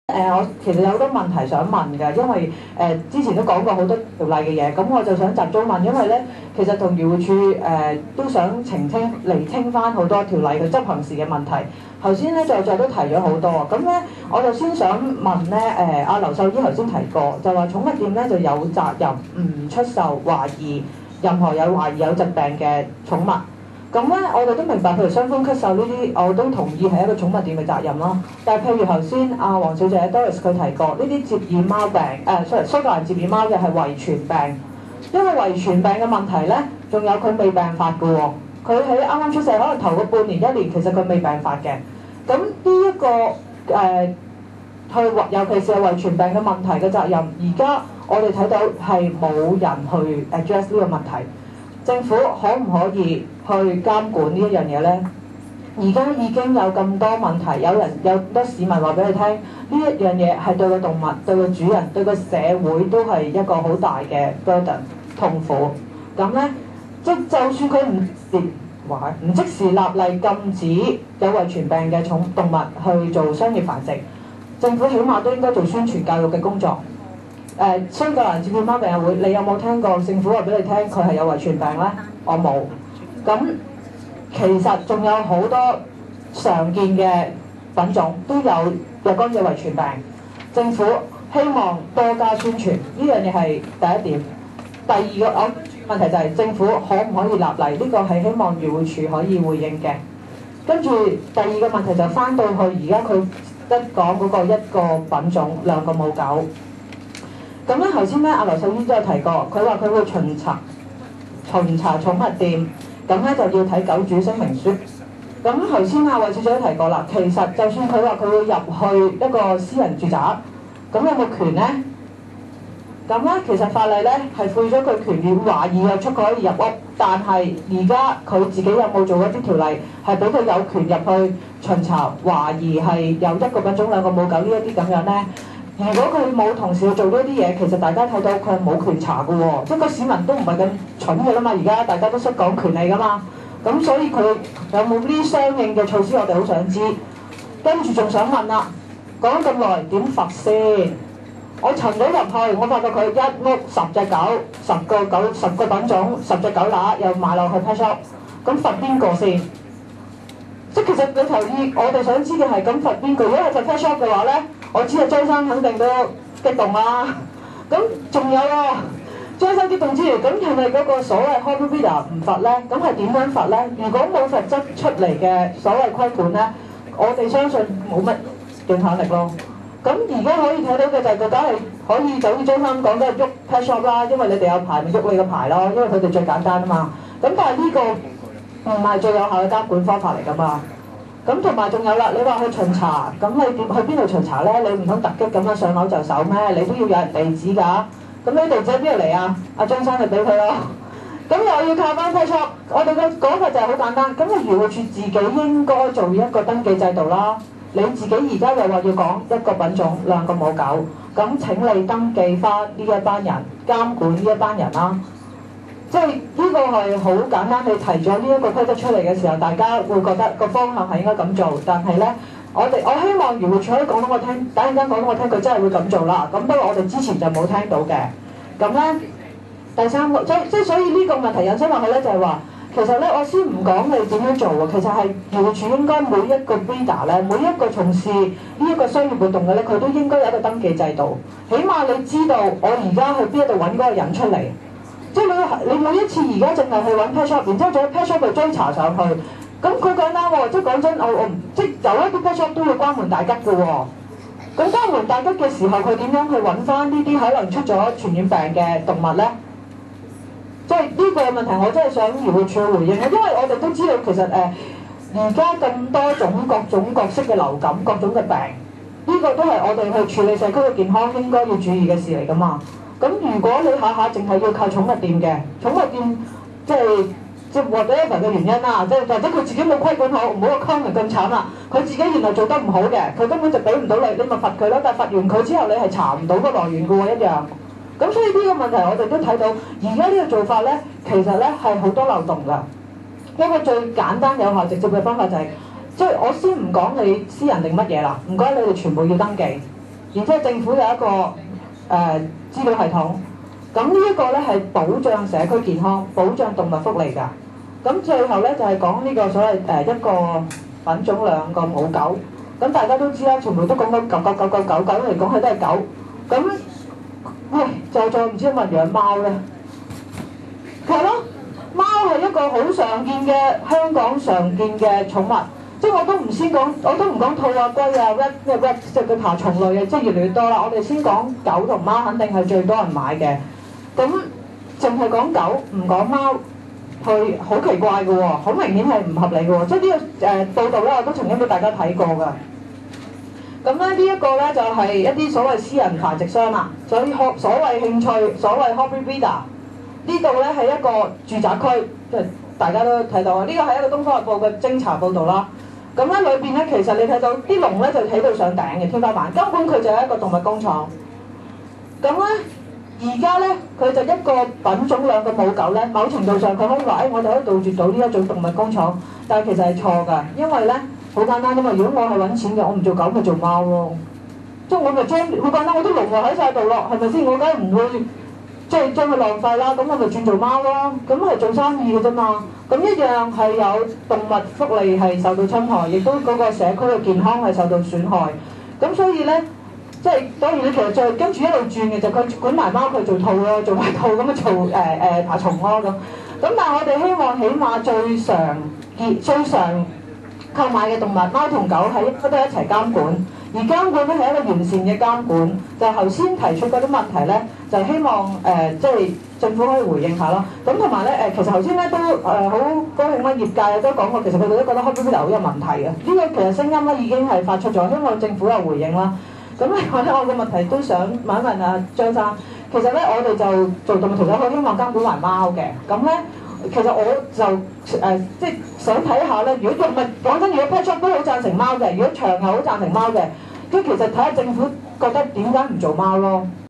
我其實有好多問題想問㗎，因為之前都講過好多條例嘅嘢，咁我就想集中問，因為咧其實同漁護署都想釐清翻好多條例嘅執行時嘅問題。頭先咧在座都提咗好多，咁咧我就先想問咧阿劉秀姨頭先提過，就話寵物店咧就有責任唔出售任何懷疑有疾病嘅寵物。咁咧，我哋都明白，譬如傷風咳嗽呢啲，我都同意係一個寵物店嘅責任咯。但係譬如頭先阿黃小姐 Doris 佢提過，呢啲接耳貓病，蘇格蘭接耳貓嘅係遺傳病，因為遺傳病嘅問題咧，仲有佢未病發嘅喎。佢喺啱啱出世，可能頭個半年一年，其實佢未病發嘅。咁呢一個尤其是係遺傳病嘅問題嘅責任，而家我哋睇到係冇人去 address 呢個問題。政府可唔可以去監管呢一樣嘢呢？而家已經有咁多問題，有咁多市民話俾你聽，呢一樣嘢係對個動物、對個主人、對個社會都係一個好大嘅 burden 痛苦。咁呢，就算佢唔即時立例禁止有遺傳病嘅動物去做商業繁殖，政府起碼都應該做宣傳教育嘅工作。蘇格蘭接耳貓病友會，你有冇聽過政府話俾你聽佢係有遺傳病呢？我冇。咁其實仲有好多常見嘅品種都有若干嘅遺傳病，政府希望多加宣傳，呢樣嘢係第一點。第二個問題就係政府可唔可以立例？呢個係希望漁護署可以回應嘅。跟住第二個問題就翻到去而家佢一講嗰個一個品種兩個母狗。咁咧頭先咧阿劉秀姨都有提過，佢話佢會巡查寵物店，咁咧就要睇狗主聲明書。咁頭先阿韋小姐都提過啦，其實就算佢話佢會入去一個私人住宅，咁有冇權咧？咁咧其實法例咧係賦予咗佢權，要懷疑有出可以入屋，但係而家佢自己有冇做一啲條例係俾佢有權入去巡查，懷疑係有一個品種兩個母狗呢一啲咁樣咧？如果佢冇同時去做呢啲嘢，其實大家睇到佢係冇權查嘅喎，即係個市民都唔係咁蠢嘅啦嘛，而家大家都識講權利噶嘛，咁所以佢有冇呢啲相應嘅措施，我哋好想知。跟住仲想問啦，講咗咁耐點罰先？我巡咗入去，我發覺佢一屋10隻狗，10個品種，10隻狗乸又買落去 pet shop，咁罰邊個先？即係其實你頭意，我哋想知嘅係咁罰邊個？如果係罰 pet shop 嘅話咧？我知啊，張生肯定都激動啦。咁仲有喎，張生激動之餘，咁係咪嗰個所謂 hobby breeder 唔罰咧？咁係點樣罰咧？如果冇罰則出嚟嘅所謂規管咧，我哋相信冇乜影響力咯。咁而家可以睇到嘅就係佢梗係可以就好似張生講嘅喐 pet shop 啦，因為你哋有牌咪喐你個牌咯，因為佢哋最簡單啊嘛。咁但係呢個唔係最有效嘅監管方法嚟㗎嘛。咁同埋仲有啦，你話去巡查，咁你點去邊度巡查咧？你唔通突擊咁樣上樓就搜咩？你都要有人地址㗎。咁你地址喺邊度嚟啊？阿張生就俾佢咯。咁又要靠翻 pet shop，我哋嘅講法就係好簡單。咁個漁護署自己應該做一個登記制度啦。你自己而家又話要講一個品種兩個母狗，咁請你登記翻呢一班人，監管呢一班人啦。即係呢個係好簡單，你提咗呢一個規則出嚟嘅時候，大家會覺得個方向係應該咁做。但係咧，我希望漁護署可以講到我聽，等陣間講到我聽，佢真係會咁做啦。咁不過我哋之前就冇聽到嘅。咁咧，第三個所以呢個問題引申落去咧，就係話其實咧，我先唔講你點樣做喎。其實係漁護署應該每一個 breeder 咧，每一個從事呢一個商業活動嘅咧，佢都應該有一個登記制度。起碼你知道我而家去邊一度揾嗰個人出嚟。即係你每一次而家淨係去揾 pet shop，然之後再喺 pet shop 度追查上去，咁佢簡單喎。即係講真，我即係有一啲 pet shop 都會關門大吉嘅喎。咁關門大吉嘅時候，佢點樣去揾翻呢啲可能出咗傳染病嘅動物咧？即係呢個問題，我真係想漁護署回應嘅，因為我哋都知道其實而家咁多種各種各式嘅流感、各種嘅病，呢個都係我哋去處理社區嘅健康應該要注意嘅事嚟㗎嘛。咁如果你下下淨係要靠寵物店嘅，寵物店即係whatever嘅原因啦，即係或者佢自己冇規管好，唔好個 comment 咁慘啦，佢自己原來做得唔好嘅，佢根本就俾唔到你，你咪罰佢咯。但係罰完佢之後，你係查唔到個來源嘅喎一樣。咁所以呢個問題我哋都睇到，而家呢個做法咧，其實咧係好多漏洞㗎。一個最簡單有效直接嘅方法就係，即係我先唔講你私人定乜嘢啦，唔該你哋全部要登記。然之後政府有一個資料系統。咁呢一個咧係保障社區健康、保障動物福利㗎。咁最後咧就係講呢個所謂一個品種兩個母狗。咁大家都知啦，全部都講緊狗嚟講去都係狗。咁喂，再唔知係咪養貓咧？係咯，貓係一個好常見嘅香港常見嘅寵物。即係我都唔講兔啊、龜啊、rat 即係佢爬蟲類嘅，即係越嚟越多啦。我哋先講狗同貓，肯定係最多人買嘅。咁淨係講狗唔講貓，係好奇怪嘅喎，好明顯係唔合理嘅喎。即係呢個報道咧，我都曾經俾大家睇過㗎。咁咧呢一個咧就係一啲所謂私人繁殖商啦，所謂興趣，所謂 hobby breeder。呢度咧係一個住宅區，即係大家都睇到啊。呢個係一個《東方日報》嘅偵查報導啦。咁咧裏邊咧其實你睇到啲籠咧就起到上頂嘅天花板，根本佢就係一個動物工廠。咁咧而家咧佢就一個品種兩個母狗咧，某程度上佢可以話我哋可以杜絕到呢一種動物工廠，但係其實係錯㗎，因為咧好簡單啫嘛。如果我係揾錢嘅，我唔做狗咪做貓咯。即係我咪將好簡單，我啲籠就喺晒度咯，係咪先？我梗係唔會即係將佢浪費啦，咁我咪轉做貓咯。咁係做生意嘅啫嘛。咁一樣係有動物福利係受到侵害，亦都嗰個社區嘅健康係受到損害。咁所以咧，即係當然其實再跟住一路轉嘅就佢管埋貓，佢做兔咯，做埋兔咁樣做爬蟲咯咁。咁但係我哋希望起碼最常購買嘅動物貓同狗係應該都一齊監管。而監管咧係一個完善嘅監管，就頭先提出嗰啲問題咧，就希望即係政府可以回應下咯。咁同埋咧其實頭先咧都好高興啦，業界都講過，其實佢哋都覺得 hobby breeder 好有問題嘅。呢個其實聲音咧已經係發出咗，希望政府有回應啦。咁另外咧，我個問題都想問一問阿張生，其實咧我哋就做動物屠宰，好希望監管埋貓嘅。咁咧其實我就即係想睇下咧，如果唔係講真，如果 pet shop 都好贊成貓嘅，如果場又好贊成貓嘅，即係其實睇下政府覺得點解唔做貓咯。